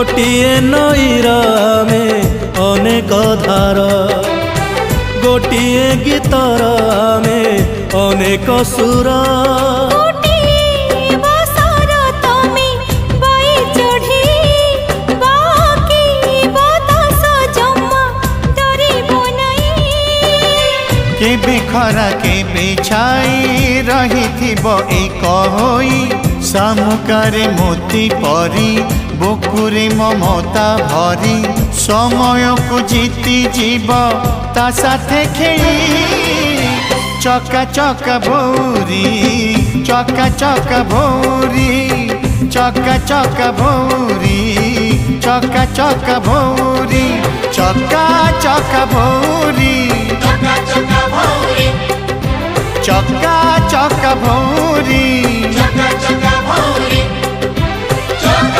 गोटिए नईर आमे अनेक धार गोटिए गीतर आमे अनेक सुर केबे खरा केबे छाई रही एक होई सामुकारे मोती परी बुकुरे ममता भरी समय को जीती जीव ता साथे खेली चका चका भौरी चका चका भौरी चका चका भौरी चका चका भौरी चका चका भौरी चका चका भौरी